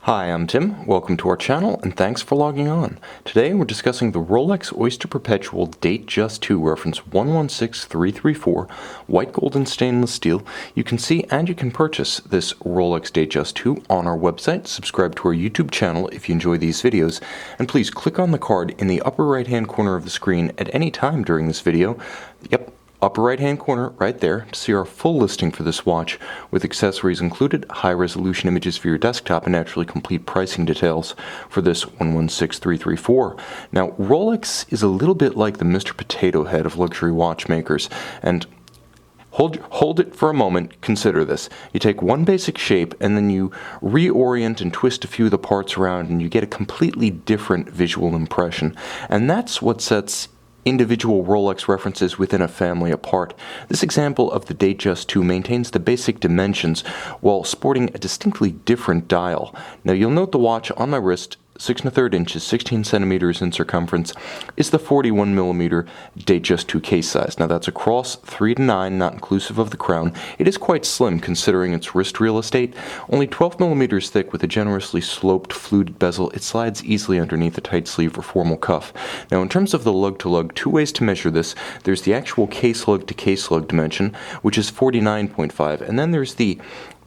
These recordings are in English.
Hi, I'm Tim. Welcome to our channel, and thanks for logging on. Today we're discussing the Rolex Oyster Perpetual Datejust II reference 116334, white gold and stainless steel. You can see and you can purchase this Rolex Datejust II on our website. Subscribe to our YouTube channel if you enjoy these videos, and please click on the card in the upper right hand corner of the screen at any time during this video. Yep, upper right hand corner right there to see our full listing for this watch with accessories included, high resolution images for your desktop, and naturally complete pricing details for this 116334. Now Rolex is a little bit like the Mr. Potato Head of luxury watchmakers, and hold it for a moment, consider this. You take one basic shape and then you reorient and twist a few of the parts around and you get a completely different visual impression, and that's what sets individual Rolex references within a family apart. This example of the Datejust II maintains the basic dimensions while sporting a distinctly different dial. Now you'll note the watch on my wrist, 6 1/3 inches, 16 centimeters in circumference, is the 41mm Datejust II case size. Now that's across 3 to 9, not inclusive of the crown. It is quite slim considering its wrist real estate. Only 12mm thick with a generously sloped fluted bezel, it slides easily underneath a tight sleeve or formal cuff. Now in terms of the lug to lug, two ways to measure this. There's the actual case lug to case lug dimension, which is 49.5, and then there's the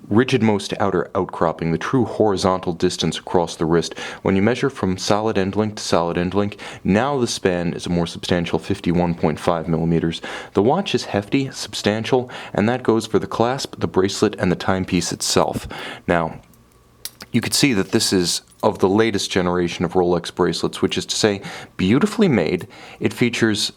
rigid-most outer outcropping, the true horizontal distance across the wrist. When you measure from solid end link to solid end link, now the span is a more substantial 51.5mm. The watch is hefty, substantial, and that goes for the clasp, the bracelet, and the timepiece itself. Now, you could see that this is of the latest generation of Rolex bracelets, which is to say, beautifully made. It features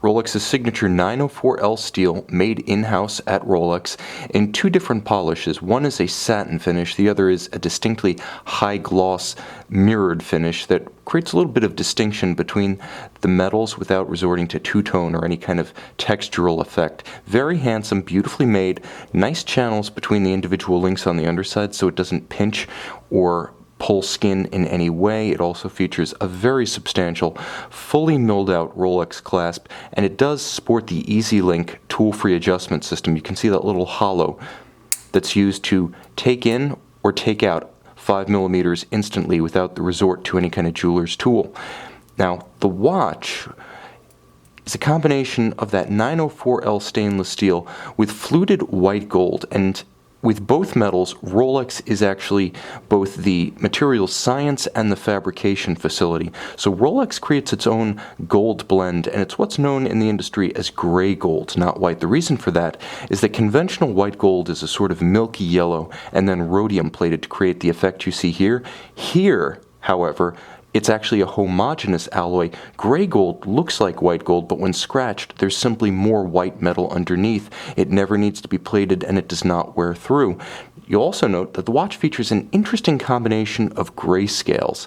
Rolex's signature 904L steel made in-house at Rolex in two different polishes. One is a satin finish, the other is a distinctly high gloss mirrored finish that creates a little bit of distinction between the metals without resorting to two-tone or any kind of textural effect. Very handsome, beautifully made, nice channels between the individual links on the underside so it doesn't pinch or pull skin in any way. It also features a very substantial, fully milled out Rolex clasp, and it does sport the Easylink tool-free adjustment system. You can see that little hollow that's used to take in or take out 5mm instantly without the resort to any kind of jeweler's tool. Now, the watch is a combination of that 904L stainless steel with fluted white gold, and with both metals, Rolex is actually both the material science and the fabrication facility. So Rolex creates its own gold blend, and it's what's known in the industry as gray gold, not white. The reason for that is that conventional white gold is a sort of milky yellow and then rhodium plated to create the effect you see here. Here, however, it's actually a homogeneous alloy. Gray gold looks like white gold, but when scratched, there's simply more white metal underneath. It never needs to be plated, and it does not wear through. You'll also note that the watch features an interesting combination of grayscales.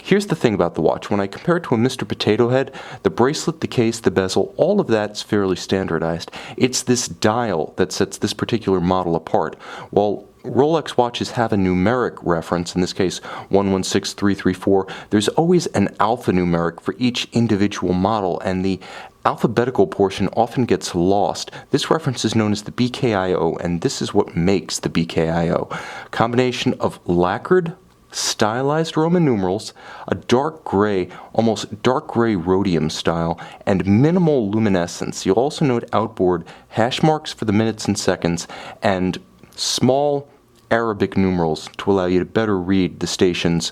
Here's the thing about the watch. When I compare it to a Mr. Potato Head, the bracelet, the case, the bezel, all of that's fairly standardized. It's this dial that sets this particular model apart. While Rolex watches have a numeric reference, in this case 116334, there's always an alphanumeric for each individual model, and the alphabetical portion often gets lost. This reference is known as the BKIO, and this is what makes the BKIO. A combination of lacquered, stylized Roman numerals, a dark gray, almost dark gray rhodium style, and minimal luminescence. You'll also note outboard hash marks for the minutes and seconds, and small Arabic numerals to allow you to better read the stations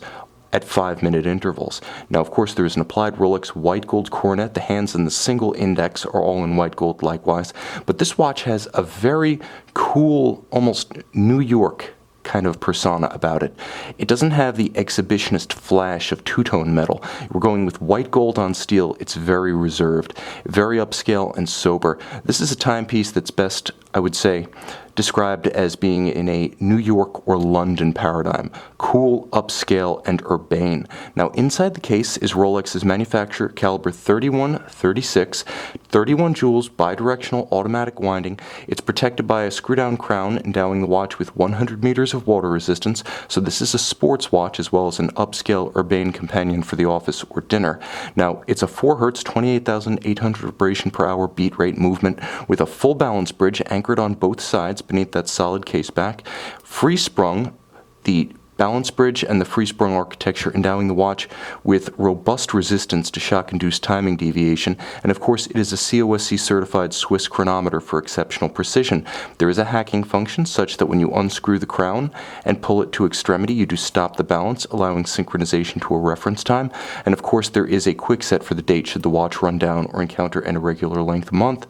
at 5-minute intervals. Now, of course, there is an applied Rolex white gold coronet. The hands and the single index are all in white gold likewise. But this watch has a very cool, almost New York kind of persona about it. It doesn't have the exhibitionist flash of two-tone metal. We're going with white gold on steel. It's very reserved, very upscale and sober. This is a timepiece that's best, I would say, described as being in a New York or London paradigm. Cool, upscale, and urbane. Now, inside the case is Rolex's manufacturer caliber 3136, 31 jewels, bidirectional automatic winding. It's protected by a screw-down crown, endowing the watch with 100 meters of water resistance, so this is a sports watch as well as an upscale, urbane companion for the office or dinner. Now, it's a 4 Hz, 28,800 vibration per hour beat rate movement with a full balance bridge anchored on both sides beneath that solid case back. Free sprung, the balance bridge and the free-sprung architecture endowing the watch with robust resistance to shock-induced timing deviation, and of course it is a COSC-certified Swiss chronometer for exceptional precision. There is a hacking function such that when you unscrew the crown and pull it to extremity, you do stop the balance, allowing synchronization to a reference time, and of course there is a quick set for the date should the watch run down or encounter an irregular length month.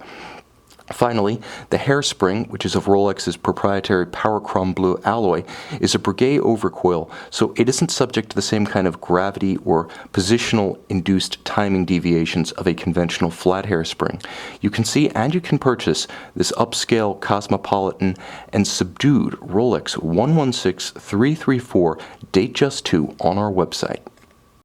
Finally, the hairspring, which is of Rolex's proprietary Power Chrome Blue alloy, is a Breguet overcoil, so it isn't subject to the same kind of gravity or positional-induced timing deviations of a conventional flat hairspring. You can see and you can purchase this upscale, cosmopolitan, and subdued Rolex 116334 Datejust II on our website.